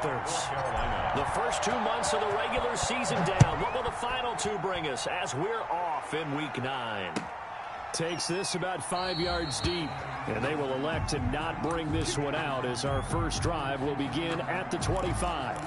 Panthers. The first 2 months of the regular season down. What will the final 2 bring us as we're off in Week 9? Takes this about 5 yards deep. And they will elect to not bring this one out as our first drive will begin at the 25.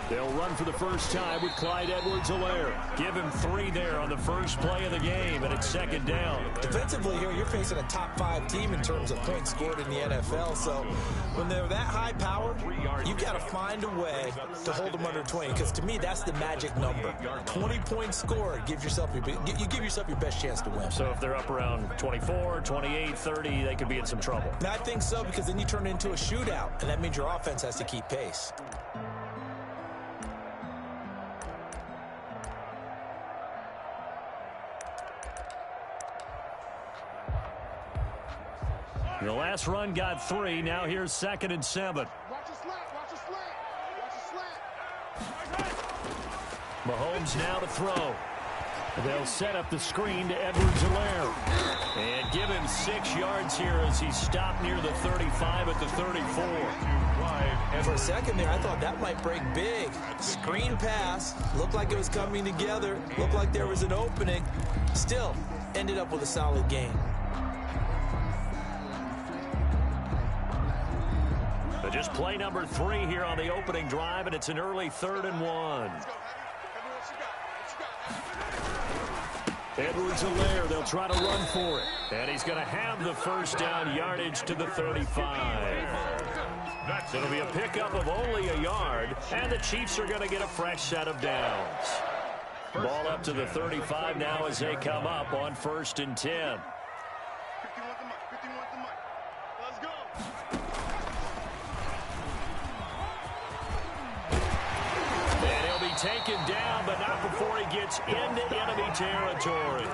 They'll run for the first time with Clyde Edwards-Helaire. Give him 3 there on the first play of the game, and it's second down. Defensively here, you're facing a top 5 team in terms of points scored in the NFL. So when they're that high powered, you've got to find a way to hold them under 20. Because to me, that's the magic number. 20 points scored, you give yourself your best chance to win. So if they're up around 24, 28, 30, they could be in some trouble. And I think so, because then you turn it into a shootout, and that means your offense has to keep pace. The last run got 3. Now here's 2nd and 7. Watch the slant. Watch the slant. Watch the slant. Mahomes now to throw. They'll set up the screen to Edwards-Helaire. And give him 6 yards here as he stopped near the 35 at the 34. For a second there, I thought that might break big. Screen pass. Looked like it was coming together. Looked like there was an opening. Still, ended up with a solid gain. But just play number 3 here on the opening drive, and it's an early 3rd and 1. Edwards-Helaire, they'll try to run for it. And he's going to have the first down yardage to the 35. It'll be a pickup of only a yard, and the Chiefs are going to get a fresh set of downs. Ball up to the 35 now as they come up on 1st and 10. Taken down, but not before he gets into enemy territory.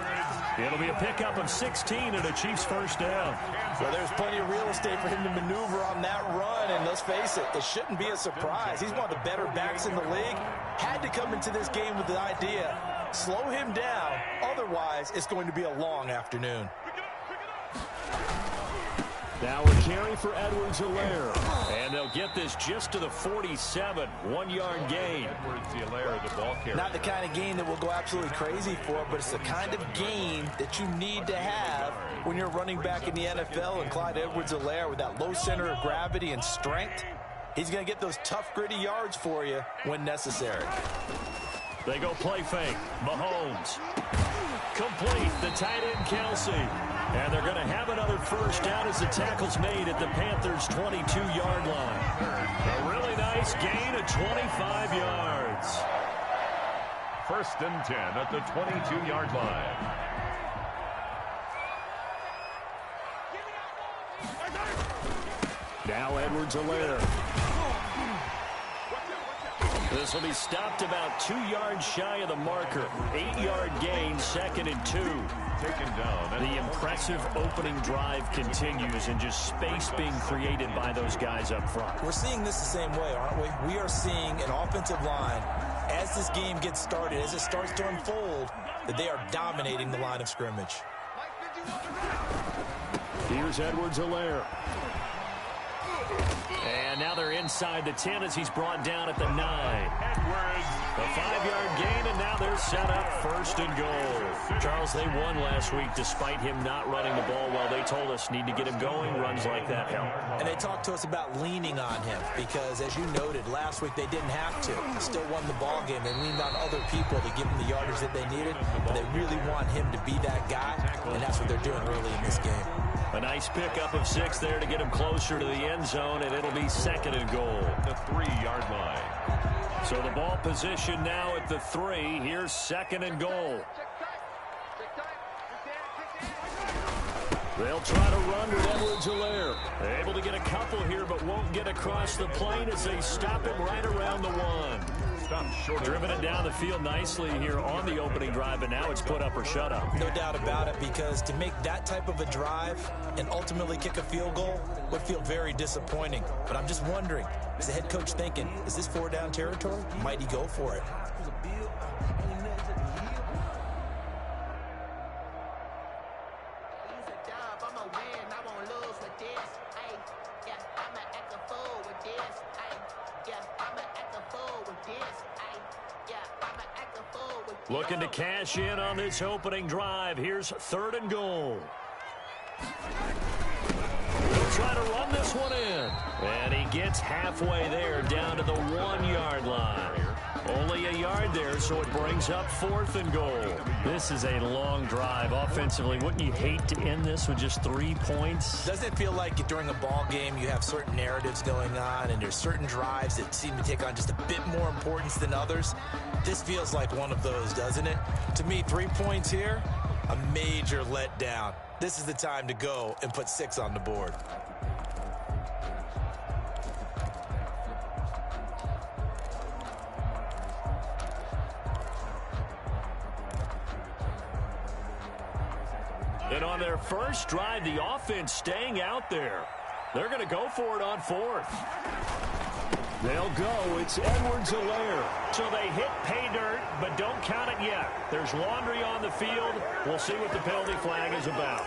It'll be a pickup of 16 and a Chiefs first down. Well, there's plenty of real estate for him to maneuver on that run, and let's face it, it shouldn't be a surprise. He's one of the better backs in the league. Had to come into this game with the idea, slow him down, otherwise it's going to be a long afternoon. Now a carry for Edwards-Helaire. And they'll get this just to the 47. 1-yard gain. Edwards-Helaire, the ball carrier. Not the kind of gain that we'll go absolutely crazy for, but it's the kind of gain that you need to have when you're running back in the NFL. And Clyde Edwards-Helaire, with that low center of gravity and strength, he's going to get those tough, gritty yards for you when necessary. They go play fake. Mahomes. Complete. The tight end, Kelsey. And they're going to have another first down as the tackle's made at the Panthers' 22-yard line. A really nice gain of 25 yards. 1st and 10 at the 22-yard line. Now Edwards-Helaire. This will be stopped about 2 yards shy of the marker. 8-yard gain, 2nd and 2. Taken down. The impressive opening drive continues, and just space being created by those guys up front. We're seeing this the same way, aren't we? We are seeing an offensive line, as this game gets started, as it starts to unfold, that they are dominating the line of scrimmage. Here's Edwards-Helaire. And now they're inside the 10 as he's brought down at the 9. A 5-yard gain, and now they're set up 1st and goal. Charles, they won last week despite him not running the ball well. They told us need to get him going. Runs like that help. And they talked to us about leaning on him because, as you noted, last week they didn't have to. Still won the ball game. They leaned on other people to give them the yardage that they needed. But they really want him to be that guy, and that's what they're doing early in this game. A nice pickup of 6 there to get him closer to the end zone, and it'll be 2nd and goal. The 3-yard line. So the ball position now at the 3. Here's 2nd and goal. They'll try to run with Edwards-Helaire. Able to get a couple here, but won't get across the plane as they stop him right around the 1. stopped short. Driven it down the field nicely here on the opening drive, and now it's put up or shut up. No doubt about it, because to make that type of a drive and ultimately kick a field goal would feel very disappointing. But I'm just wondering, is the head coach thinking, is this 4-down territory? Might he go for it? Looking to cash in on this opening drive. Here's 3rd and goal. He'll try to run this one in. And he gets halfway there, down to the 1-yard line. Only a yard there, so it brings up 4th and goal. This is a long drive offensively. Wouldn't you hate to end this with just 3 points? Doesn't it feel like during a ball game you have certain narratives going on and there's certain drives that seem to take on just a bit more importance than others? This feels like one of those, doesn't it? To me, 3 points here, a major letdown. This is the time to go and put 6 on the board. And on their first drive, the offense staying out there. They're going to go for it on 4th. They'll go. It's Edwards-Helaire. So they hit pay dirt, but don't count it yet. There's laundry on the field. We'll see what the penalty flag is about.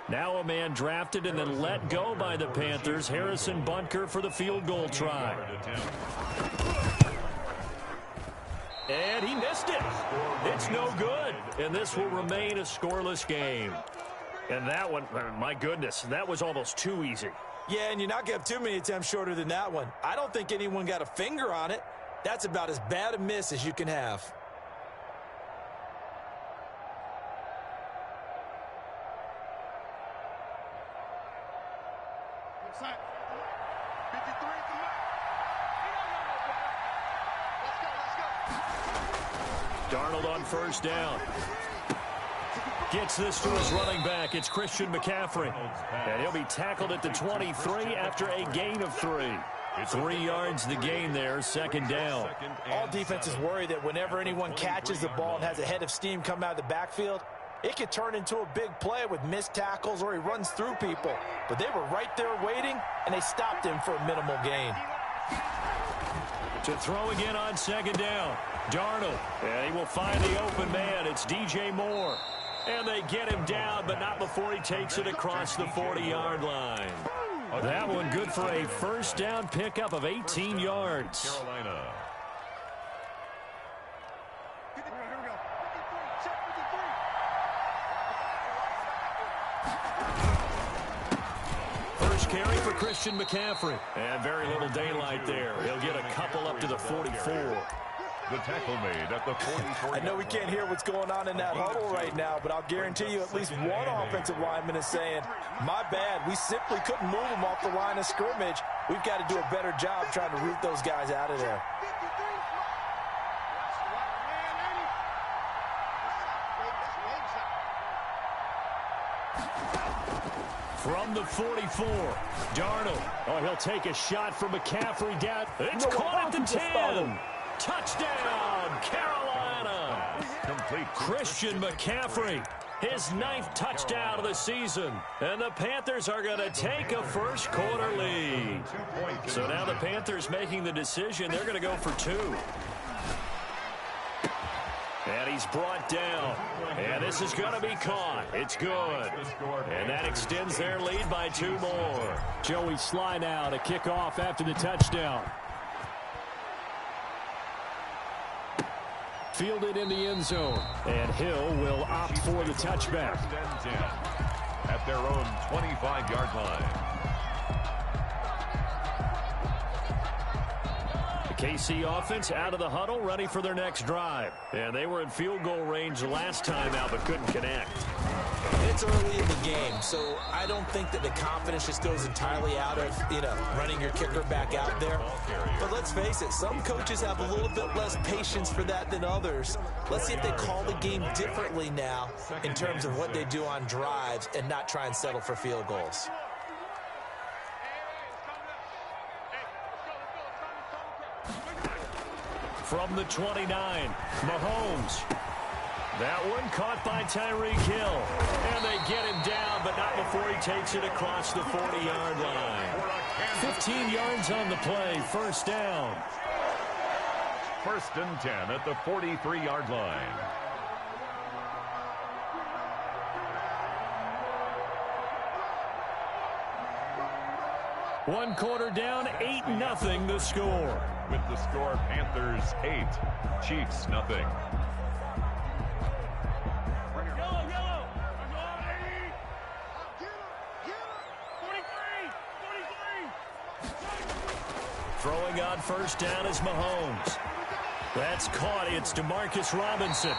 Now a man drafted and then let go by the Panthers. Harrison Butker for the field goal try. And he missed it. It's no good. And this will remain a scoreless game. And that one, my goodness, that was almost too easy. Yeah, and you're not going to have too many attempts shorter than that one. I don't think anyone got a finger on it. That's about as bad a miss as you can have. Darnold on 1st down. Gets this to his running back. It's Christian McCaffrey. And he'll be tackled at the 23 after a gain of 3. 3 yards the gain there, 2nd down. All defenses worry that whenever anyone catches the ball and has a head of steam come out of the backfield, it could turn into a big play with missed tackles or he runs through people. But they were right there waiting, and they stopped him for a minimal gain. To throw again on 2nd down. Darnold, and he will find the open man. It's DJ Moore. And they get him down, but not before he takes it across the 40-yard line. That one good for a 1st down pickup of 18 yards. Carolina. First carry for Christian McCaffrey. And very little daylight there. He'll get a couple up to the 44. The tackle made at the 44. I know we can't hear what's going on in that huddle right now, but I'll guarantee you at least one offensive lineman is saying, my bad, we simply couldn't move them off the line of scrimmage. We've got to do a better job trying to root those guys out of there. From the 44, Darnold. Oh, he'll take a shot from McCaffrey down. It's caught at the 10. Touchdown, Carolina. Complete. Christian McCaffrey, his 9th touchdown of the season. And the Panthers are going to take a first quarter lead. So now the Panthers making the decision. They're going to go for 2. And he's brought down. And this is going to be caught. It's good. And that extends their lead by 2 more. Joey Sly now to kick off after the touchdown. Fielded in the end zone. And Hill will opt for the touchback. At their own 25-yard line. KC offense out of the huddle, ready for their next drive. And they were in field goal range last time out, but couldn't connect. It's early in the game, so I don't think that the confidence just goes entirely out of, running your kicker back out there. But let's face it, some coaches have a little bit less patience for that than others. Let's see if they call the game differently now in terms of what they do on drives and not try and settle for field goals. From the 29, Mahomes. That one caught by Tyreek Hill. And they get him down, but not before he takes it across the 40-yard line. 15 yards on the play, first down. First and 10 at the 43-yard line. One quarter down, 8-0 the score. With the score, Panthers 8, Chiefs nothing. Throwing on first down is Mahomes. That's caught. It's Demarcus Robinson.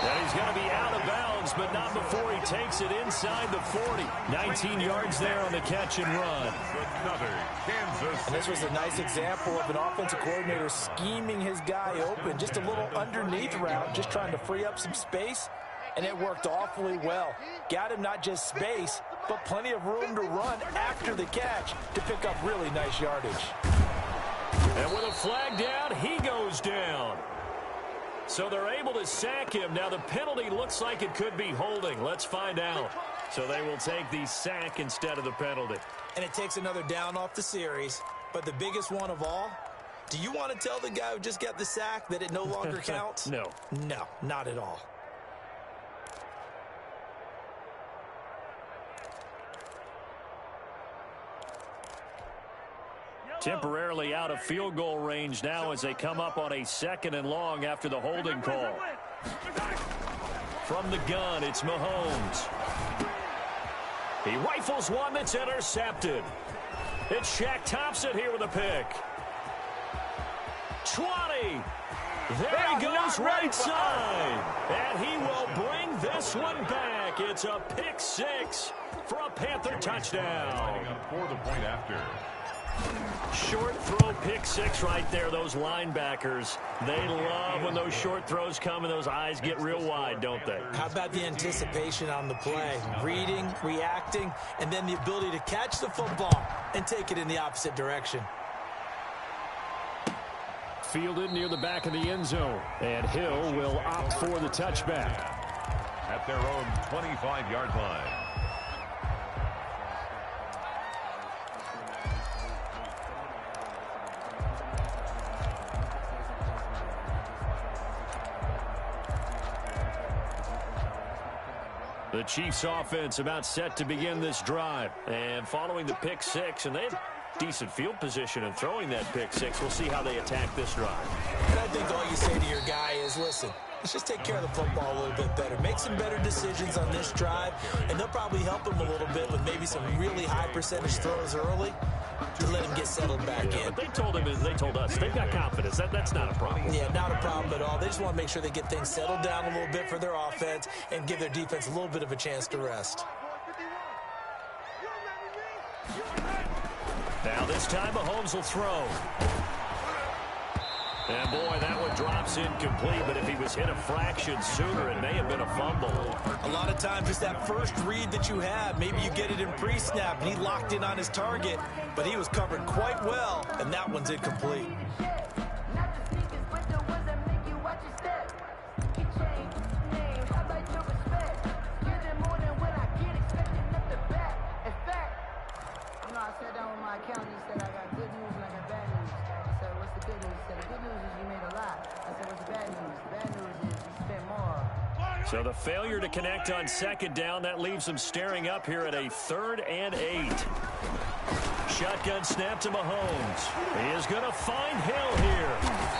And he's going to be out of bounds, but not before he takes it inside the 40. 19 yards there on the catch and run. Another Kansas City. And this was a nice example of an offensive coordinator scheming his guy open. Just a little underneath route, just trying to free up some space. And it worked awfully well. Got him not just space, but plenty of room to run after the catch to pick up really nice yardage. And with a flag down, he goes down. So they're able to sack him. Now the penalty looks like it could be holding. Let's find out. So they will take the sack instead of the penalty. And it takes another down off the series. But the biggest one of all, do you want to tell the guy who just got the sack that it no longer counts? No. No, not at all. Temporarily out of field goal range now as they come up on a 2nd and long after the holding call. From the gun, it's Mahomes. He rifles one that's intercepted. It's Shaq Thompson here with a pick. 20. There he goes right side. And he will bring this one back. It's a pick 6 for a Panther touchdown. For the point after. Short throw, pick 6 right there. Those linebackers, they love when those short throws come and those eyes get real wide, don't they? How about the anticipation on the play? Reading, reacting, and then the ability to catch the football and take it in the opposite direction. Fielded near the back of the end zone. And Hill will opt for the touchback. At their own 25-yard line. The Chiefs offense about set to begin this drive. And following the pick 6, and they had decent field position in throwing that pick 6. We'll see how they attack this drive. And I think all you say to your guy is, listen, let's just take care of the football a little bit better. Make some better decisions on this drive, and they'll probably help him a little bit with maybe some really high percentage throws early to let him get settled back in. But they told us they've got confidence. That's not a problem. Yeah, not a problem at all. They just want to make sure they get things settled down a little bit for their offense and give their defense a little bit of a chance to rest. Now this time Mahomes will throw. And boy, that one drops incomplete, but if he was hit a fraction sooner, it may have been a fumble. A lot of times it's that first read that you have. Maybe you get it in pre-snap, and he locked in on his target, but he was covered quite well, and that one's incomplete. I sat down with my accountant. He said, I got good news and I got bad news. I said, what's the good news? He said, the good news is you made a lot. I said, what's the bad news? The bad news is you spent more. So the failure to connect on 2nd down, that leaves them staring up here at a 3rd and 8. Shotgun snap to Mahomes. He is going to find Hill here.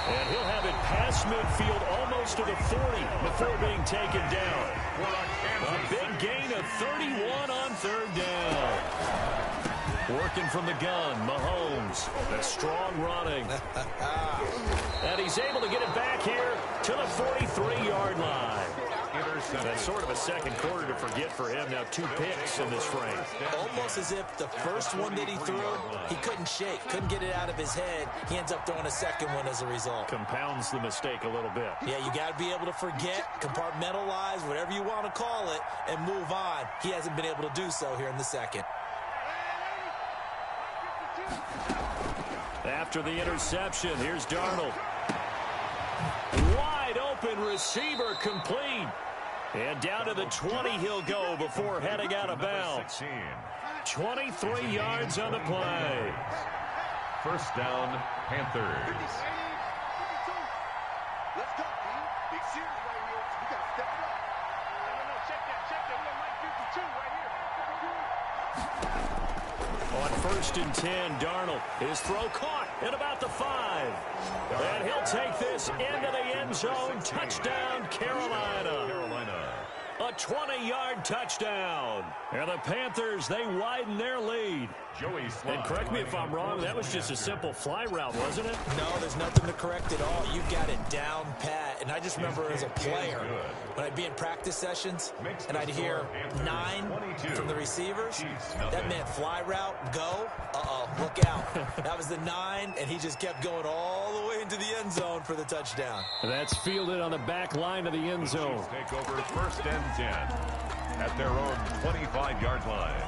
And he'll have it past midfield almost to the 40 before being taken down. A big gain of 31 on 3rd down. Working from the gun, Mahomes. The strong running. And he's able to get it back here to the 43-yard line. That's sort of a second quarter to forget for him. Now 2 picks in this frame. Almost as if the first one that he threw, he couldn't shake, couldn't get it out of his head. He ends up throwing a second one as a result. Compounds the mistake a little bit. Yeah, you got to be able to forget, compartmentalize, whatever you want to call it, and move on. He hasn't been able to do so here in the second. After the interception, here's Darnold. Wide open receiver complete. And down to the 20 he'll go before heading out of bounds. 23 yards on the play. First down, Panthers. Let's go, man. Big series right here. We got to step it up. No, check that. We got Mike 52 right here. On 1st and 10, Darnold. His throw caught at about the 5. And he'll take this into the end zone. Touchdown, Carolina. A 20-yard touchdown. And the Panthers, they widen their lead. And correct me if I'm wrong, that was just a simple fly route, wasn't it? No, there's nothing to correct at all. You got it down pat. And I just remember as a player, when I'd be in practice sessions, and I'd hear 9 from the receivers, that meant fly route, go, look out. That was the 9, and he just kept going all the way into the end zone for the touchdown. And that's fielded on the back line of the end zone. Take over 1st and 10 at their own 25-yard line.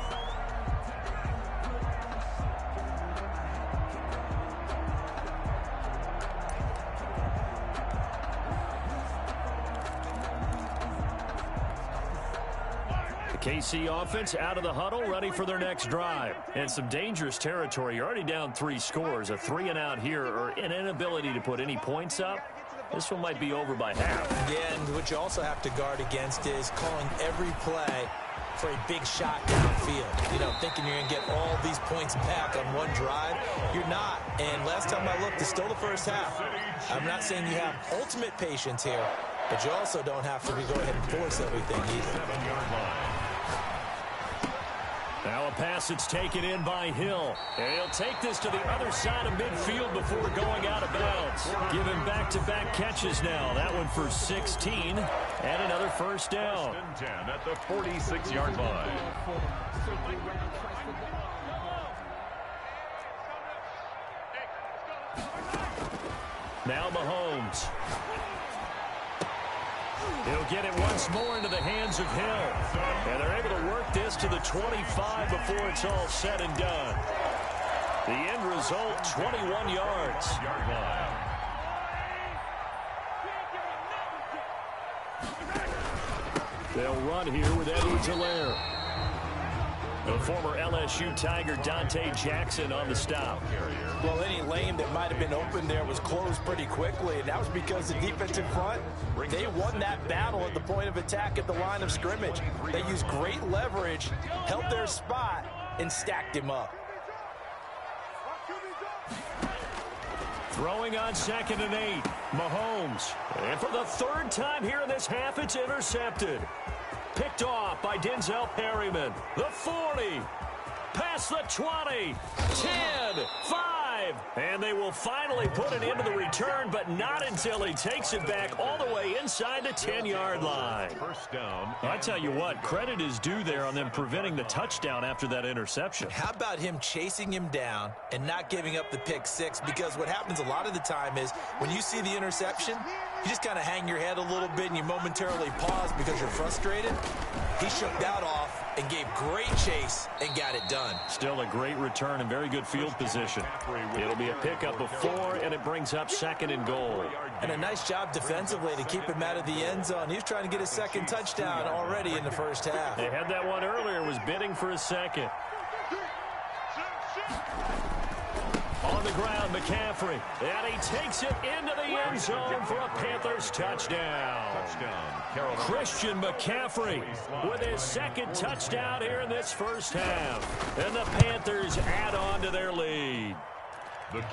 KC offense out of the huddle, ready for their next drive. And some dangerous territory. You're already down 3 scores. A 3-and-out here, or an inability to put any points up. This one might be over by half. Yeah, and what you also have to guard against is calling every play for a big shot downfield. You know, thinking you're going to get all these points back on one drive. You're not. And last time I looked, it's still the first half. I'm not saying you have ultimate patience here, but you also don't have to go ahead and force everything either. 7-yard line. Now a pass that's taken in by Hill. And he'll take this to the other side of midfield before going out of bounds. Given back-to-back catches now. That one for 16 and another first down. 1st and 10 at the 46-yard line. Now Mahomes. He'll get it once more into the hands of Hill. And they're able to work this to the 25 before it's all said and done. The end result, 21 yards. Yard line. They'll run here with Edwards-Helaire. The former LSU Tiger Dante Jackson on the stop. Well, any lane that might have been open there was closed pretty quickly, and that was because the defensive front, they won that battle at the point of attack at the line of scrimmage. They used great leverage, held their spot, and stacked him up. Throwing on 2nd and 8, Mahomes. And for the 3rd time here in this half, it's intercepted. Picked off by Denzel Perryman. The 40. Past the 20. 10. 5. And they will finally put it into the return, but not until he takes it back all the way inside the 10-yard line. First down. I tell you what, credit is due there on them preventing the touchdown after that interception. How about him chasing him down and not giving up the pick 6? Because what happens a lot of the time is when you see the interception, you just kind of hang your head a little bit and you momentarily pause because you're frustrated. He shook that off and gave great chase and got it done. Still a great return and very good field position. It'll be a pickup of 4, and it brings up 2nd and goal. And a nice job defensively to keep him out of the end zone. He was trying to get his 2nd touchdown already in the first half. They had that one earlier, was bidding for a 2nd. On the ground, McCaffrey. And he takes it into the end zone for a Panthers touchdown. Christian McCaffrey with his 2nd touchdown here in this first half. And the Panthers add on to their lead.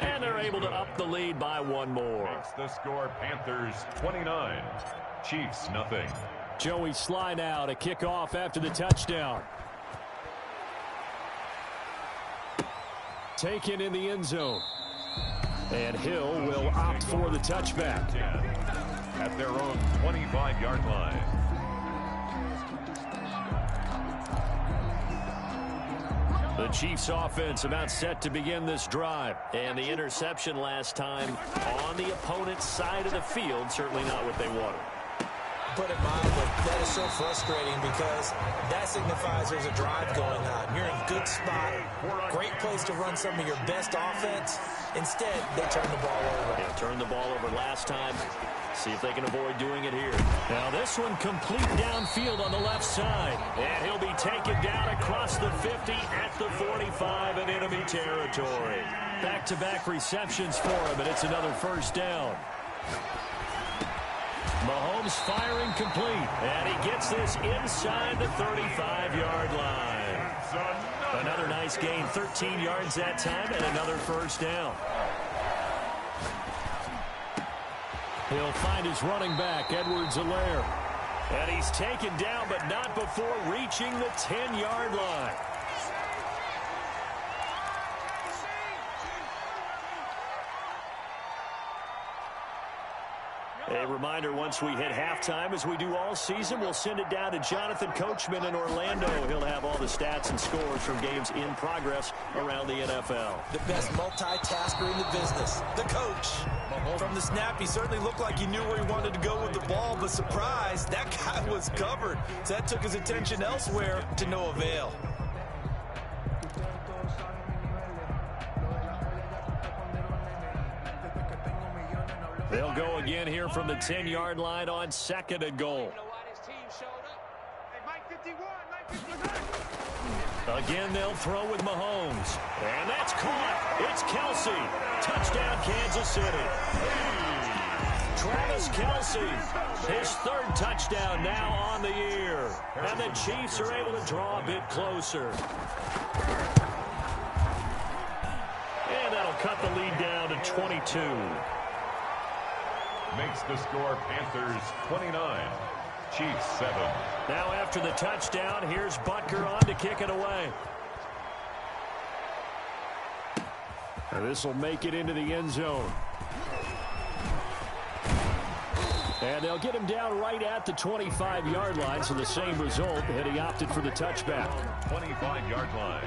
And they're able to up the lead by 1 more. Makes the score Panthers 29. Chiefs nothing. Joey Sly now to kick off after the touchdown. Taken in the end zone. And Hill will opt for the touchback. At their own 25-yard line. The Chiefs offense about set to begin this drive. And the interception last time on the opponent's side of the field, certainly not what they wanted. put it mildly. That is so frustrating because that signifies there's a drive going on. You're in a good spot, great place to run some of your best offense. Instead, they turn the ball over. They turned the ball over last time. See if they can avoid doing it here. Now this one complete downfield on the left side. And he'll be taken down across the 50 at the 45 in enemy territory. Back-to-back receptions for him, and it's another first down. Mahomes firing complete. And he gets this inside the 35-yard line. Another nice gain, 13 yards that time, and another first down. He'll find his running back, Edwards-Helaire. And he's taken down, but not before reaching the 10-yard line. A reminder, once we hit halftime, as we do all season, we'll send it down to Jonathan Coachman in Orlando. He'll have all the stats and scores from games in progress around the NFL. The best multitasker in the business, the coach. From the snap, he certainly looked like he knew where he wanted to go with the ball, but surprise, that guy was covered. So that took his attention elsewhere to no avail. They'll go again here from the 10-yard line on 2nd and goal. Again, they'll throw with Mahomes. And that's caught. It's Kelsey. Touchdown, Kansas City. Travis Kelsey, his 3rd touchdown now on the year. And the Chiefs are able to draw a bit closer. And that'll cut the lead down to 22. Makes the score Panthers 29, Chiefs 7. Now after the touchdown, here's Butker on to kick it away. And this will make it into the end zone. And they'll get him down right at the 25-yard line, so the same result, and he opted for the touchback. 25-yard line.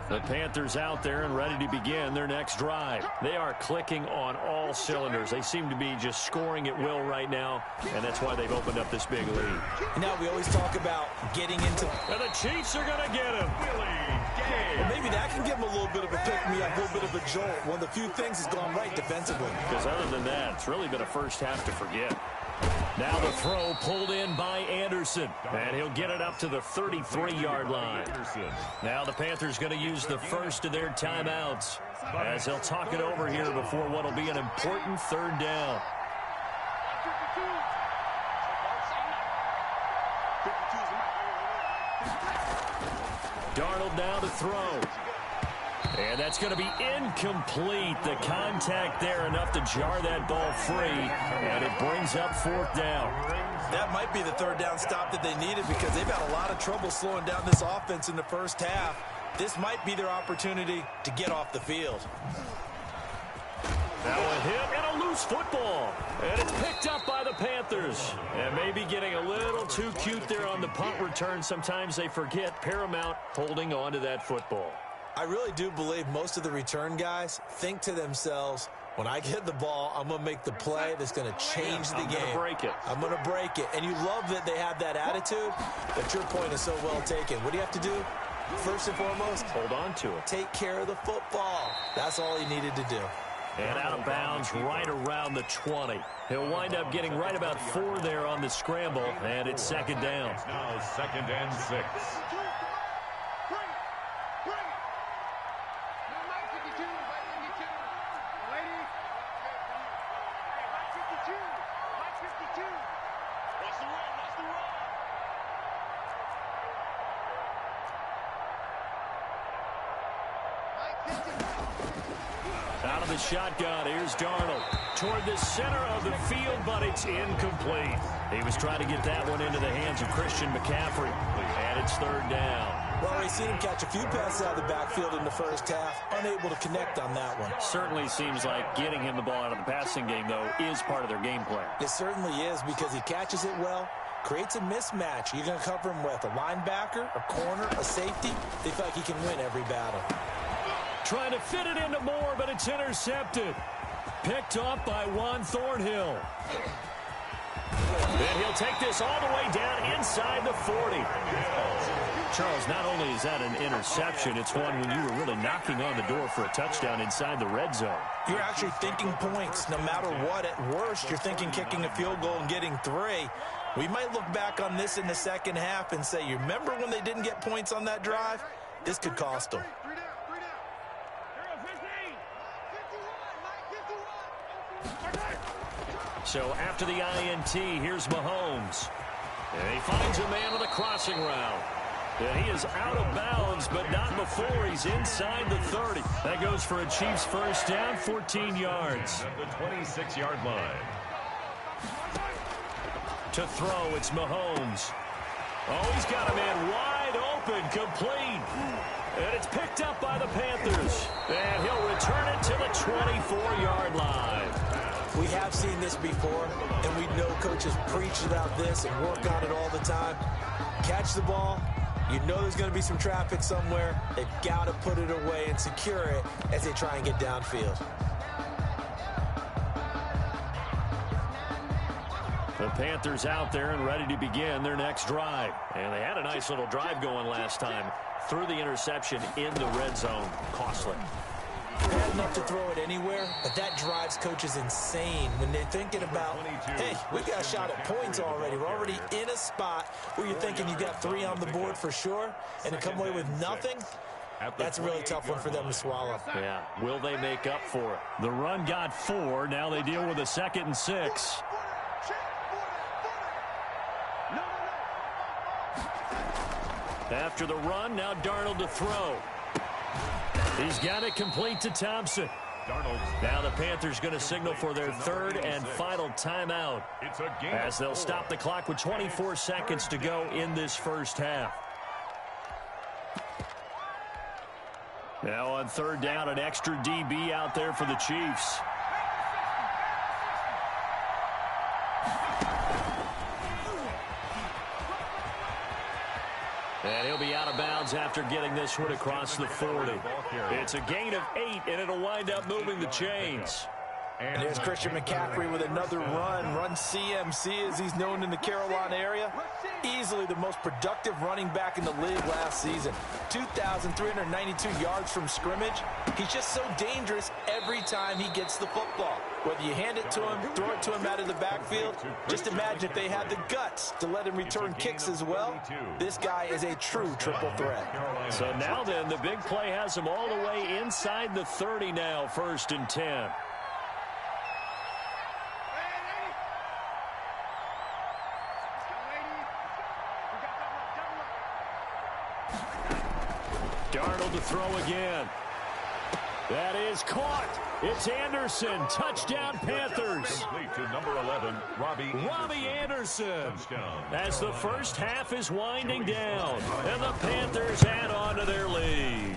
The Panthers out there and ready to begin their next drive. They are clicking on all cylinders. They seem to be just scoring at will right now, and that's why they've opened up this big lead. Now we always talk about getting into... And the Chiefs are going to get him. Well, maybe that can give him a little bit of a pick-me-up, a little bit of a jolt. One of the few things has gone right defensively. Because other than that, it's really been a first half to forget. Now the throw pulled in by Anderson. And he'll get it up to the 33-yard line. Now the Panthers going to use the first of their timeouts as they'll talk it over here before what will be an important 3rd down. Darnold now to throw. And that's going to be incomplete. The contact there enough to jar that ball free. And it brings up 4th down. That might be the 3rd down stop that they needed because they've had a lot of trouble slowing down this offense in the first half. This might be their opportunity to get off the field. Now a hit and a loose football. And it's picked up by the Panthers. And maybe getting a little too cute there on the punt return. Sometimes they forget Paramount holding on to that football. I really do believe most of the return guys think to themselves, when I get the ball, I'm going to make the play that's going to change the game. I'm going to break it. I'm going to break it. And you love that they have that attitude, but your point is so well taken. What do you have to do? First and foremost, hold on to it. Take care of the football. That's all he needed to do. And out of bounds right around the 20. He'll wind up getting right about 4 there on the scramble, and it's 2nd down. It's now 2nd and 6. Out of the shotgun, here's Darnold. Toward the center of the field, but it's incomplete. He was trying to get that one into the hands of Christian McCaffrey, and it's 3rd down. Well, we've seen him catch a few passes out of the backfield in the first half, unable to connect on that one. Certainly seems like getting him the ball out of the passing game, though, is part of their game plan. It certainly is because he catches it well, creates a mismatch. You're going to cover him with a linebacker, a corner, a safety. They feel like he can win every battle. Trying to fit it into Moore, but it's intercepted. Picked off by Juan Thornhill. And he'll take this all the way down inside the 40. Charles, not only is that an interception, it's one when you were really knocking on the door for a touchdown inside the red zone. You're actually thinking points. No matter what, at worst, you're thinking kicking a field goal and getting 3. We might look back on this in the second half and say, you remember when they didn't get points on that drive? This could cost them. So after the INT, here's Mahomes. And he finds a man with a crossing route. And he is out of bounds, but not before he's inside the 30. That goes for a Chiefs first down, 14 yards. At the 26-yard line. To throw, it's Mahomes. Oh, he's got a man wide open, complete. And it's picked up by the Panthers. And he'll return it to the 24-yard line. We have seen this before, and we know coaches preach about this and work on it all the time. Catch the ball. You know there's going to be some traffic somewhere. They've got to put it away and secure it as they try and get downfield. The Panthers out there and ready to begin their next drive. And they had a nice little drive going last time. Threw the interception in the red zone. Costly. Bad enough to throw it anywhere, but that drives coaches insane when they're thinking about, hey, we've got a shot at points already. We're already in a spot where you're thinking you got 3 on the board for sure, and to come away with nothing, that's a really tough one for them to swallow. Yeah, will they make up for it? The run got 4. Now they deal with a 2nd and 6. After the run, now Darnold to throw. He's got it complete to Thompson. Now the Panthers going to signal for their 3rd and final timeout as they'll stop the clock with 24 seconds to go in this first half. Now on 3rd down, an extra DB out there for the Chiefs. And he'll be out of bounds after getting this one across the 40. It's a gain of 8, and it'll wind up moving the chains. And there's Christian McCaffrey with another run CMC as he's known in the Carolina area. Easily the most productive running back in the league last season. 2,392 yards from scrimmage. He's just so dangerous every time he gets the football. Whether you hand it to him, throw it to him out of the backfield, just imagine if they had the guts to let him return kicks as well. This guy is a true triple threat. So now then, the big play has him all the way inside the 30 now, 1st and 10. Darnold to throw again. That is caught. It's Anderson. Touchdown, Panthers. Complete to number 11, Robbie Anderson. As the first half is winding down, and the Panthers add on to their lead.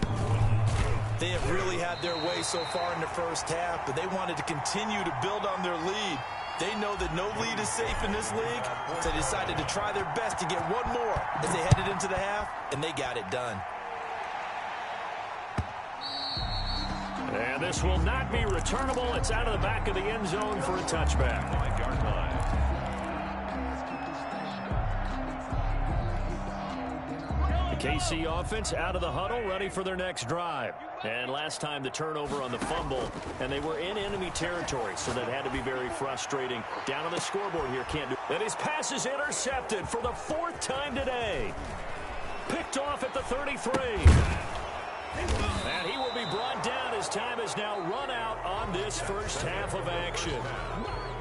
They have really had their way so far in the first half, but they wanted to continue to build on their lead. They know that no lead is safe in this league, so they decided to try their best to get one more as they headed into the half, and they got it done. And this will not be returnable. It's out of the back of the end zone for a touchback. 5-yard line. The KC offense out of the huddle, ready for their next drive. And last time the turnover on the fumble, and they were in enemy territory, so that had to be very frustrating. Down on the scoreboard here, can't do it. And his pass is intercepted for the 4th time today. Picked off at the 33. And he will be brought down as time has now run out on this first half of action.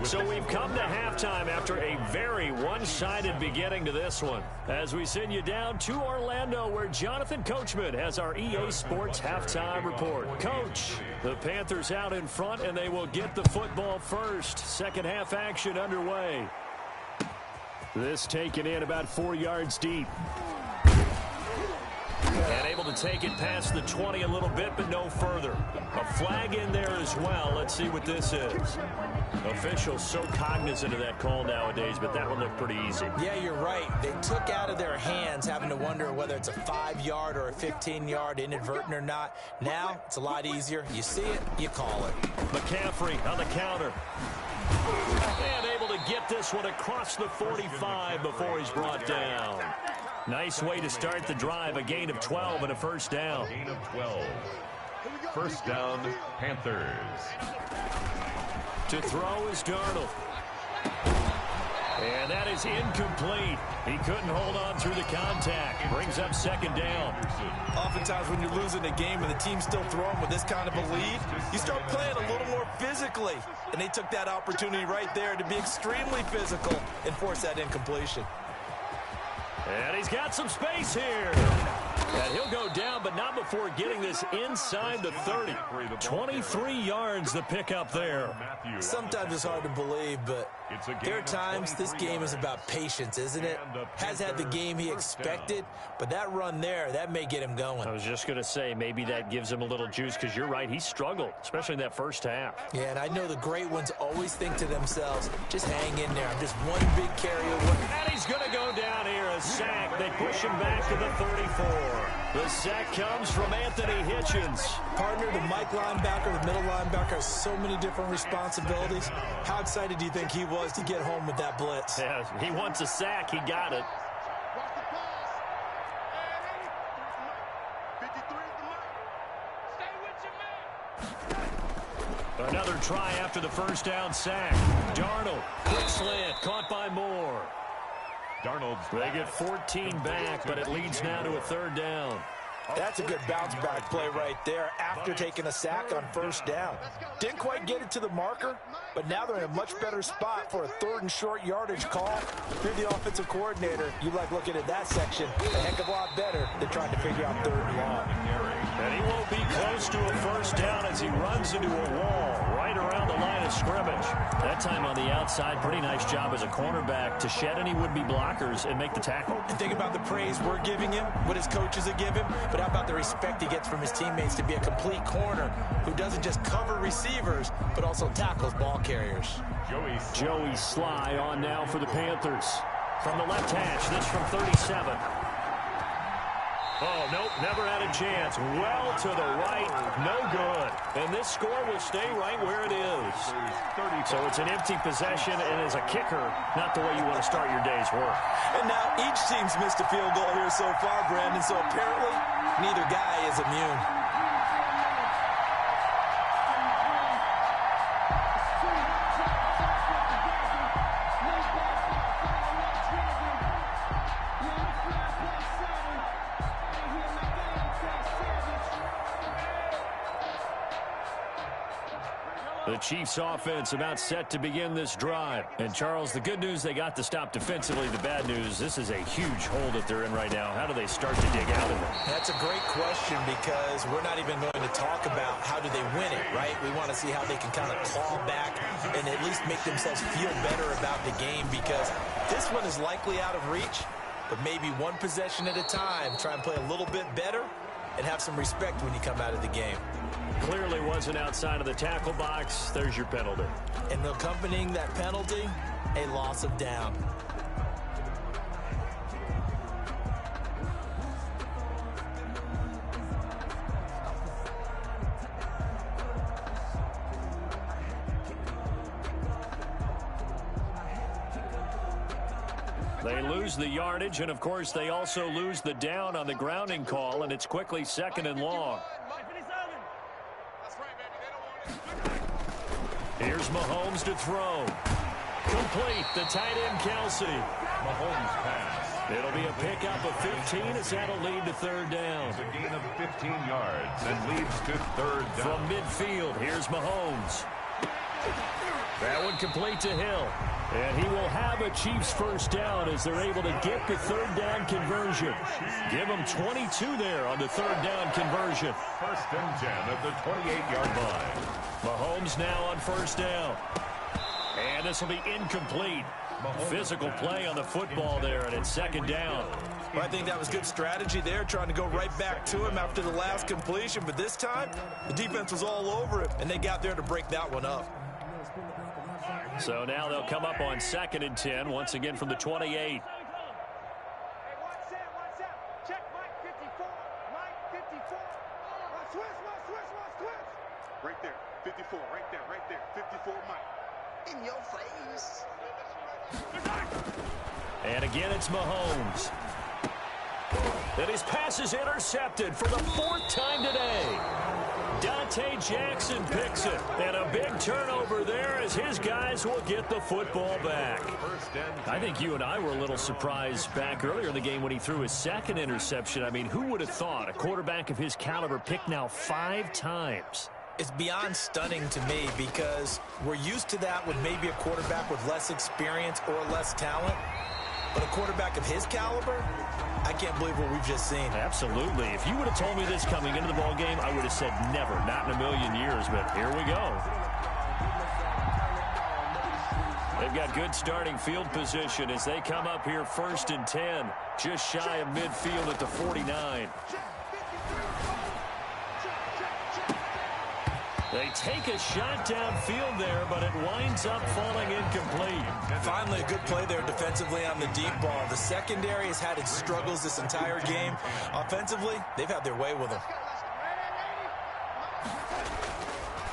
So we've come to halftime after a very one-sided beginning to this one. As we send you down to Orlando, where Jonathan Coachman has our EA Sports halftime report. Coach, the Panthers out in front, and they will get the football first. Second half action underway. This taken in about 4 yards deep. And able to take it past the 20 a little bit, but no further. A flag in there as well. Let's see what this is. Officials so cognizant of that call nowadays, but that one looked pretty easy. Yeah, you're right. They took out of their hands having to wonder whether it's a 5-yard or a 15-yard, inadvertent or not. Now, it's a lot easier. You see it, you call it. McCaffrey on the counter. And able to get this one across the 45 before he's brought down. Nice way to start the drive. A gain of 12 and a first down. Gain of 12. First down, Panthers. To throw is Darnold. And that is incomplete. He couldn't hold on through the contact. Brings up second down. Oftentimes when you're losing a game and the team's still throwing with this kind of a lead, you start playing a little more physically. And they took that opportunity right there to be extremely physical and force that incompletion. And he's got some space here. And he'll go down, but not before getting this inside the 30. 23 yards the pickup there. Sometimes it's hard to believe, but there are times this game is about patience, isn't it? Has had the game he expected, but that run there, that may get him going. I was just going to say, maybe that gives him a little juice, because you're right, he struggled, especially in that first half. Yeah, and I know the great ones always think to themselves, just hang in there. I'm just one big carry away. And he's going to go down here, a sack. They push him back to the 34. The sack comes from Anthony Hitchens. Partner, the Mike linebacker, the middle linebacker has so many different responsibilities. How excited do you think he was to get home with that blitz? Yeah, he wants a sack. He got it. Another try after the first down sack. Darnold, quick slant, caught by Moore. Darnold's They get 14 back, but it leads now to a third down. That's a good bounce-back play right there after taking a sack on first down. Didn't quite get it to the marker, but now they're in a much better spot for a third and short yardage call. If you're the offensive coordinator, you like looking at that section a heck of a lot better than trying to figure out third and long. And he won't be close to a first down as he runs into a wall right around the line of scrimmage. That time on the outside, pretty nice job as a cornerback to shed any would-be blockers and make the tackle. And think about the praise we're giving him, what his coaches have given him, but how about the respect he gets from his teammates to be a complete corner who doesn't just cover receivers, but also tackles ball carriers. Joey Sly on now for the Panthers. From the left hash, this from 37. Oh, nope, never had a chance. Well to the right, no good. And this score will stay right where it is. So it's an empty possession, and as a kicker, not the way you want to start your day's work. And now each team's missed a field goal here so far, Brandon, so apparently neither guy is immune. The Chiefs offense about set to begin this drive. And Charles, the good news, they got to stop defensively. The bad news, this is a huge hole that they're in right now. How do they start to dig out of it? That's a great question, because we're not even going to talk about how do they win it, right? We want to see how they can kind of claw back and at least make themselves feel better about the game, because this one is likely out of reach, but maybe one possession at a time. Try and play a little bit better and have some respect when you come out of the game. Clearly wasn't outside of the tackle box. There's your penalty. And accompanying that penalty, a loss of down. They lose the yardage, and of course they also lose the down on the grounding call, and it's quickly second and long. Here's Mahomes to throw. Complete, the tight end Kelsey. Mahomes pass. It'll be a pickup of 15 as that'll lead to third down. It's a gain of 15 yards and leads to third down. From midfield, here's Mahomes. That one complete to Hill. And he will have a Chiefs first down as they're able to get the third down conversion. Give them 22 there on the third down conversion. First and 10 at the 28-yard line. Mahomes now on first down. And this will be incomplete. Physical play on the football there, and it's second down. Well, I think that was good strategy there, trying to go right back to him after the last completion. But this time, the defense was all over him, and they got there to break that one up. So now they'll come up on 2nd and 10, once again from the 28. Right there, 54, right there, 54, Mike. In your face. And again, it's Mahomes. And his pass is intercepted for the 4th time today. Dante Jackson picks it. And a big turnover there as his guys will get the football back. I think you and I were a little surprised back earlier in the game when he threw his 2nd interception. I mean, who would have thought a quarterback of his caliber picked now 5 times? It's beyond stunning to me because we're used to that with maybe a quarterback with less experience or less talent. But a quarterback of his caliber, I can't believe what we've just seen. Absolutely. If you would have told me this coming into the ball game, I would have said never, not in a million years. But here we go. They've got good starting field position as they come up here 1st and 10, just shy of midfield at the 49. They take a shot downfield there, but it winds up falling incomplete. Finally, a good play there defensively on the deep ball. The secondary has had its struggles this entire game. Offensively, they've had their way with them.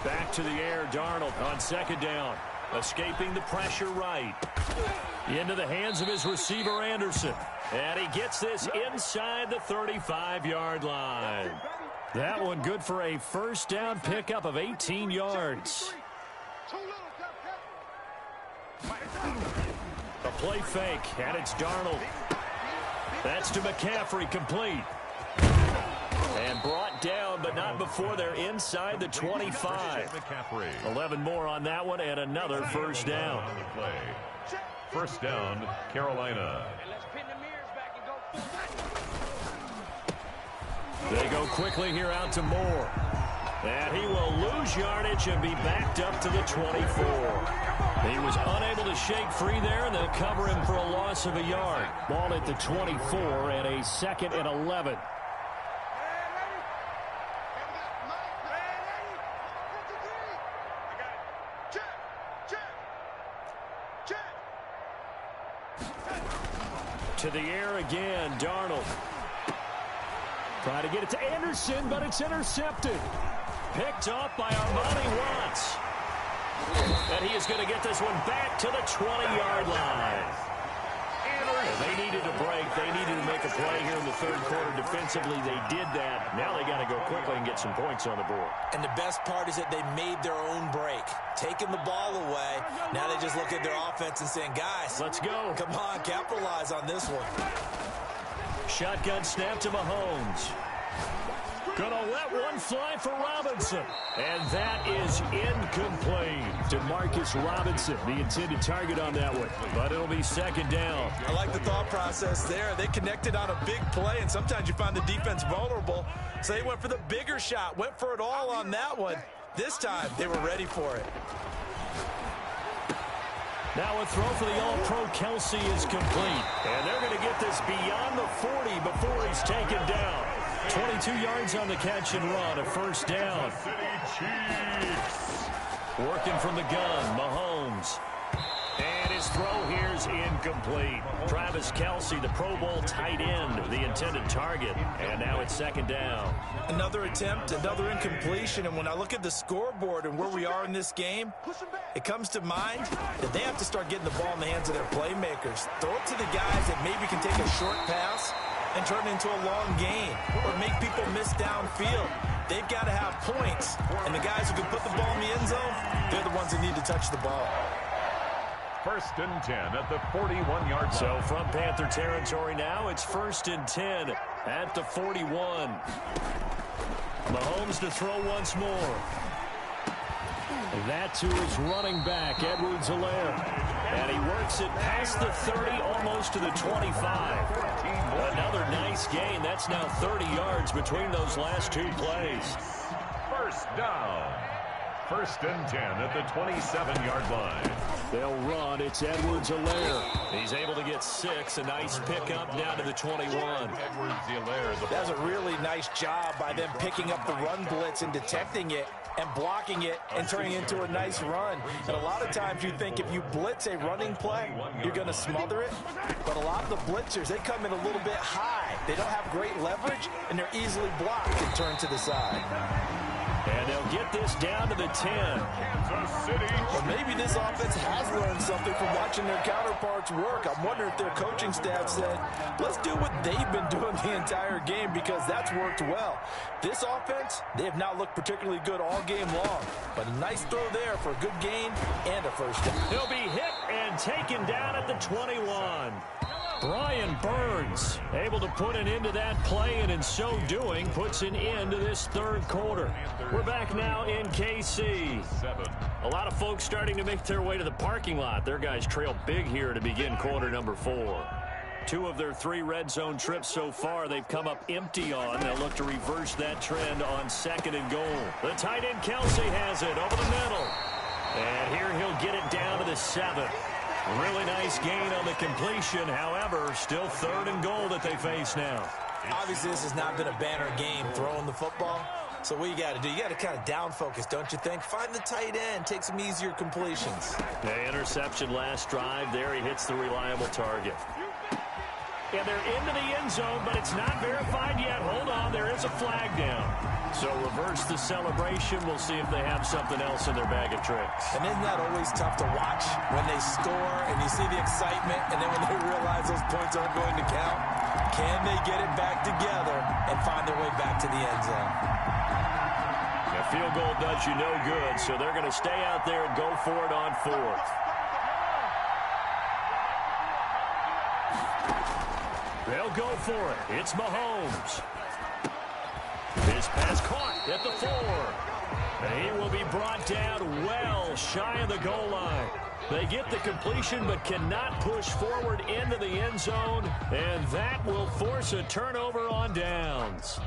Back to the air, Darnold on 2nd down. Escaping the pressure right. Into the hands of his receiver, Anderson. And he gets this inside the 35-yard line. That one good for a 1st down pickup of 18 yards. A play fake, and it's Darnold. That's to McCaffrey, complete. And brought down, but not before they're inside the 25. 11 more on that one, and another 1st down. 1st down, Carolina. They go quickly here out to Moore. And he will lose yardage and be backed up to the 24. He was unable to shake free there, and they'll cover him for a loss of a yard. Ball at the 24 and a 2nd and 11. To the air again, Darnold. Trying to get it to Anderson, but it's intercepted. Picked off by Armani Watts. And he is going to get this one back to the 20-yard line. They needed a break. They needed to make a play here in the 3rd quarter. Defensively, they did that. Now they got to go quickly and get some points on the board. And the best part is that they made their own break. Taking the ball away. Now they just look at their offense and saying, guys, let's go. Come on, capitalize on this one. Shotgun snap to Mahomes. Gonna let one fly for Robinson. And that is incomplete to Marcus Robinson, the intended target on that one. But it'll be 2nd down. I like the thought process there. They connected on a big play, and sometimes you find the defense vulnerable. So they went for the bigger shot, went for it all on that one. This time, they were ready for it. Now a throw for the All-Pro Kelsey is complete. And they're going to get this beyond the 40 before he's taken down. 22 yards on the catch and run, a 1st down. Working from the gun, Mahomes. And his throw here is incomplete. Travis Kelsey, the Pro Bowl tight end, the intended target. And now it's 2nd down. Another attempt, another incompletion. And when I look at the scoreboard and where we are in this game, it comes to mind that they have to start getting the ball in the hands of their playmakers. Throw it to the guys that maybe can take a short pass and turn it into a long gain or make people miss downfield. They've got to have points. And the guys who can put the ball in the end zone, they're the ones that need to touch the ball. 1st and 10 at the 41-yard line. So from Panther territory now, it's 1st and 10 at the 41. Mahomes to throw once more. That to his running back, Edwards-Helaire. And he works it past the 30, almost to the 25. Another nice gain. That's now 30 yards between those last 2 plays. 1st down. 1st and 10 at the 27-yard line. They'll run. It's Edwards-Helaire. He's able to get 6. A nice pickup down to the 21. Edwards-Helaire. That's a really nice job by them picking up the run blitz and detecting it and blocking it and turning it into a nice run. And a lot of times you think if you blitz a running play, you're going to smother it. But a lot of the blitzers, they come in a little bit high. They don't have great leverage, and they're easily blocked and turned to the side. And they'll get this down to the 10. Kansas City. Well, maybe this offense has learned something from watching their counterparts work. I'm wondering if their coaching staff said, let's do what they've been doing the entire game, because that's worked well. This offense, they have not looked particularly good all game long. But a nice throw there for a good gain and a first down. He'll be hit and taken down at the 21. Brian Burns able to put an end to that play, and in so doing puts an end to this third quarter. We're back now in KC. A lot of folks starting to make their way to the parking lot. Their guys trail big here to begin quarter number 4. 2 of their 3 red zone trips so far they've come up empty on. They'll look to reverse that trend on 2nd and goal. The tight end Kelsey has it over the middle. And here he'll get it down to the 7. Really nice gain on the completion. However, still 3rd and goal that they face now. Obviously, this has not been a banner game throwing the football. So what you got to do, you got to kind of down focus, don't you think? Find the tight end, take some easier completions. The interception last drive. There he hits the reliable target. Yeah, they're into the end zone, but it's not verified yet. Hold on, there is a flag down. So reverse the celebration. We'll see if they have something else in their bag of tricks. And isn't that always tough to watch when they score and you see the excitement, and then when they realize those points aren't going to count? Can they get it back together and find their way back to the end zone? A field goal does you no good, so they're going to stay out there and go for it on 4th. They'll go for it. It's Mahomes. His pass caught at the 4. And he will be brought down well shy of the goal line. They get the completion but cannot push forward into the end zone, and that will force a turnover on downs.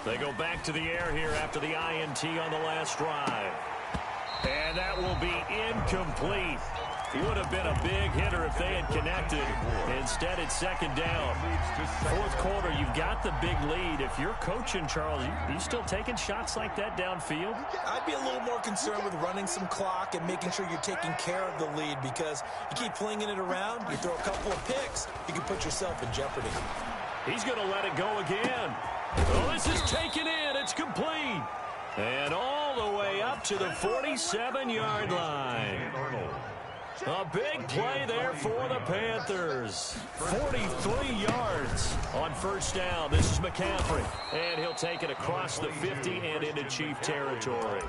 They go back to the air here after the INT on the last drive. And that will be incomplete. He would have been a big hitter if they had connected. Instead, it's 2nd down. 4th quarter, you've got the big lead. If you're coaching, Charles, you still taking shots like that downfield? I'd be a little more concerned with running some clock and making sure you're taking care of the lead, because you keep flinging it around, you throw a couple of picks, you can put yourself in jeopardy. He's going to let it go again. Oh, this is taken in. It's complete. And all the way up to the 47-yard line. A big play there for the Panthers. 43 yards on first down. This is McCaffrey. And he'll take it across the 50 and into Chief territory.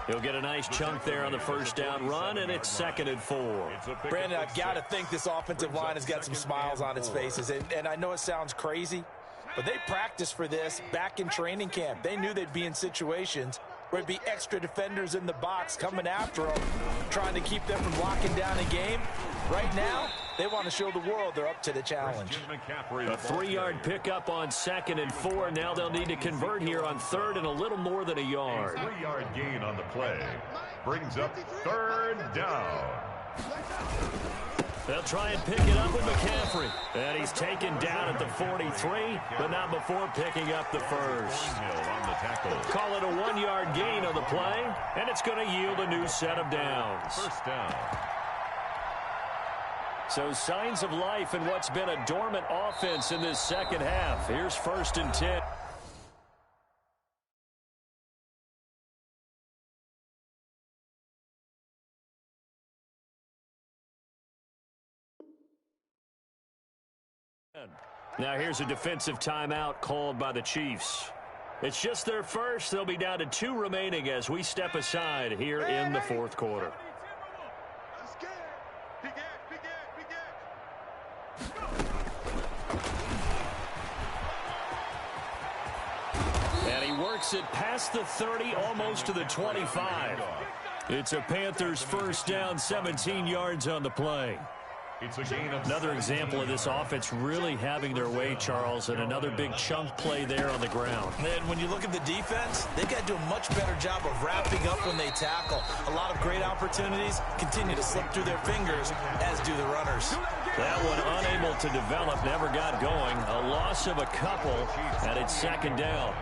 He'll get a nice chunk there on the first down run, and it's 2nd and 4. Brandon, I've got to think this offensive line has got some smiles on its faces. And I know it sounds crazy, but they practiced for this back in training camp. They knew they'd be in situations where it'd be extra defenders in the box coming after them, trying to keep them from locking down a game. Right now, they want to show the world they're up to the challenge. A 3-yard pickup on 2nd and 4. Now they'll need to convert here on 3rd and a little more than a yard. 3-yard gain on the play brings up 3rd down. They'll try and pick it up with McCaffrey. And he's taken down at the 43, but not before picking up the first. Call it a 1-yard gain on the play, and it's going to yield a new set of downs. First down. So signs of life in what's been a dormant offense in this second half. Here's 1st and 10. Now here's a defensive timeout called by the Chiefs. It's just their first. They'll be down to 2 remaining as we step aside here in the 4th quarter. And he works it past the 30, almost to the 25. It's a Panthers first down, 17 yards on the play. It's a gain of Another example of this offense really having their way, Charles, and another big chunk play there on the ground. And when you look at the defense, they've got to do a much better job of wrapping up when they tackle. A lot of great opportunities continue to slip through their fingers, as do the runners. That one unable to develop, never got going. A loss of a couple, and it's second down.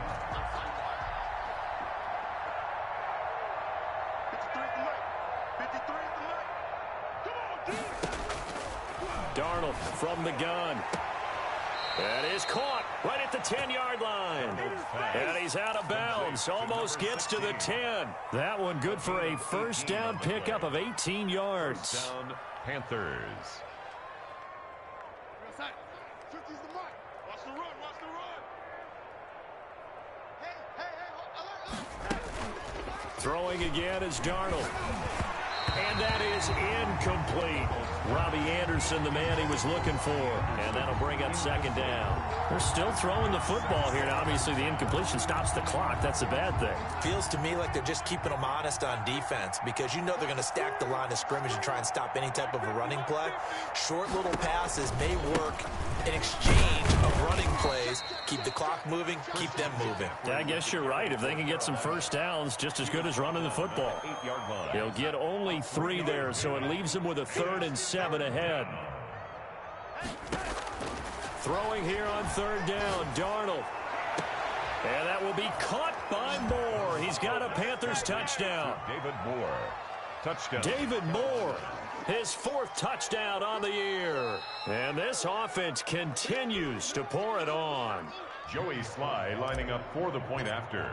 Darnold from the gun. That is caught right at the 10-yard line. And he's out of bounds. Almost gets to the 10. That one good for a first down pickup of 18 yards. First down, Panthers. Throwing again is Darnold. And that is incomplete. Robbie Anderson, the man he was looking for. And that'll bring up second down. They're still throwing the football here. Now, obviously, the incompletion stops the clock. That's a bad thing. Feels to me like they're just keeping them honest on defense because you know they're going to stack the line of scrimmage and try and stop any type of a running play. Short little passes may work in exchange of running plays. Keep the clock moving, keep them moving. Yeah, I guess you're right. If they can get some first downs, just as good as running the football. They'll get only 3 there, so it leaves them with a 3rd and 7 ahead. Throwing here on 3rd down, Darnold. And that will be caught by Moore. He's got a Panthers touchdown. David Moore. Touchdown. David Moore, his 4th touchdown on the year. And this offense continues to pour it on. Joey Sly lining up for the point after.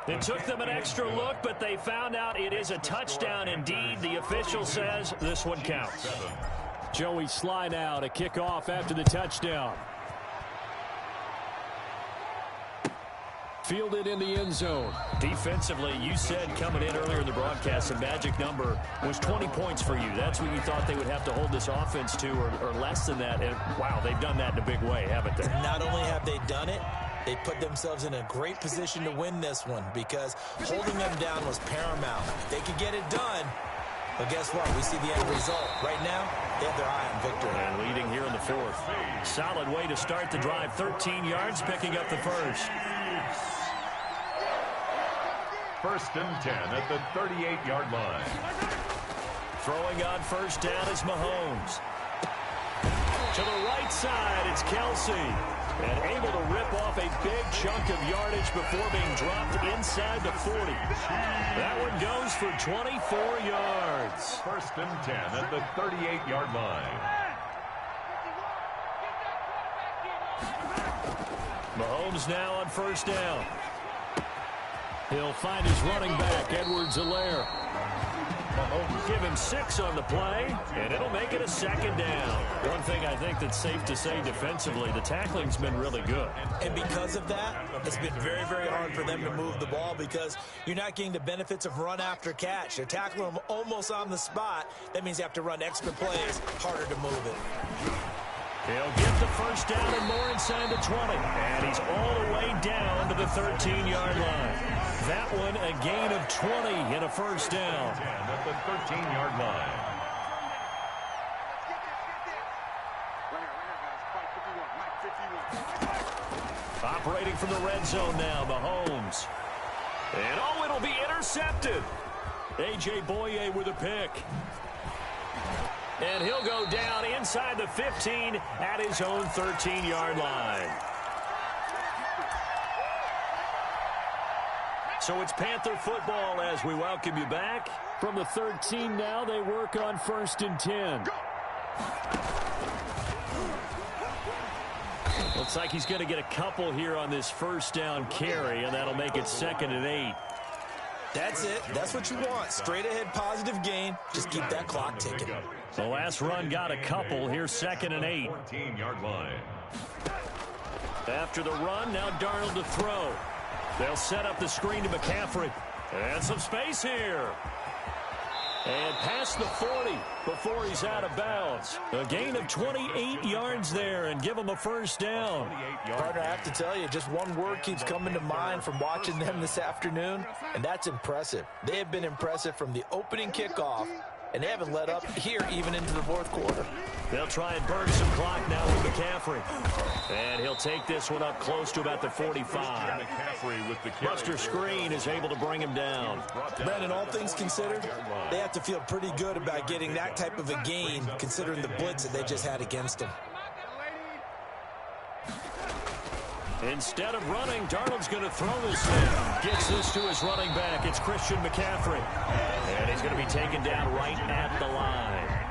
It took them an extra look, but they found out it is a touchdown indeed. The official says this one counts. Joey Sly now to kick off after the touchdown. Fielded in the end zone. Defensively, you said coming in earlier in the broadcast, the magic number was 20 points for you. That's what you thought they would have to hold this offense to, or less than that. And wow, they've done that in a big way, haven't they? Not only have they done it, they put themselves in a great position to win this one because holding them down was paramount. They could get it done, but guess what? We see the end result. Right now, they have their eye on victory. And leading here in the 4th. Solid way to start the drive. 13 yards, picking up the first. First and 10 at the 38-yard line. Throwing on first down is Mahomes. To the right side, it's Kelsey. And able to rip off a big chunk of yardage before being dropped inside the 40. That one goes for 24 yards. First and 10 at the 38-yard line. Mahomes now on first down. He'll find his running back, Edwards-Helaire. Give him 6 on the play, and it'll make it a second down. One thing I think that's safe to say defensively, the tackling's been really good. And because of that, it's been very, very hard for them to move the ball because you're not getting the benefits of run after catch. They're tackling them almost on the spot. That means you have to run extra plays, harder to move it. He'll get the first down and more inside the 20. And he's all the way down to the 13-yard line. That one a gain of 20 and a first down. At the 13-yard line. Operating from the red zone now, Mahomes. And oh, it'll be intercepted. A.J. Boye with a pick. And he'll go down inside the 15 at his own 13-yard line. So it's Panther football as we welcome you back. From the 13 now, they work on first and 10. Looks like he's going to get a couple here on this first down carry, and that'll make it 2nd and 8. That's it. That's what you want. Straight ahead positive gain. Just keep that clock ticking. The last run got a couple. Here's 2nd and 8. 14-yard line. After the run, now Darnold to throw. They'll set up the screen to McCaffrey. And some space here. And past the 40 before he's out of bounds. A gain of 28 yards there and give him a first down. Partner, I have to tell you, just one word keeps coming to mind from watching them this afternoon, and that's impressive. They have been impressive from the opening kickoff, and they haven't let up here even into the fourth quarter. They'll try and burn some clock now with McCaffrey. And he'll take this one up close to about the 45. Buster Screen is able to bring him down. Brandon, all things considered, they have to feel pretty good about getting that type of a gain considering the blitz that they just had against them. Instead of running, Darnold's going to throw this thing. Gets this to his running back. It's Christian McCaffrey. And he's going to be taken down right at the line.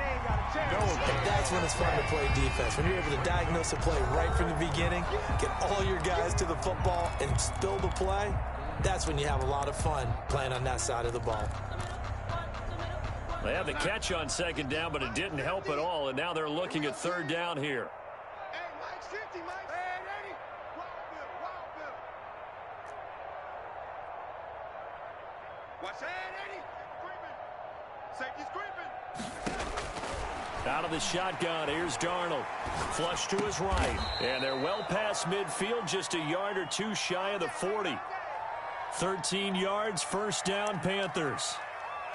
And that's when it's fun to play defense. When you're able to diagnose a play right from the beginning, get all your guys to the football and spill the play, that's when you have a lot of fun playing on that side of the ball. They had the catch on second down, but it didn't help at all, and now they're looking at third down here. Watch that, Eddie. Creeping. Safety's creeping. Out of the shotgun, here's Darnold. Flush to his right. And they're well past midfield, just a yard or two shy of the 40. 13 yards, first down, Panthers.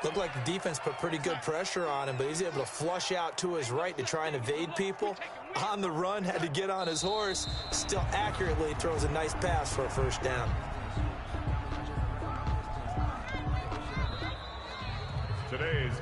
Looked like the defense put pretty good pressure on him, but he's able to flush out to his right to try and evade people. On the run, had to get on his horse. Still accurately throws a nice pass for a first down. Today's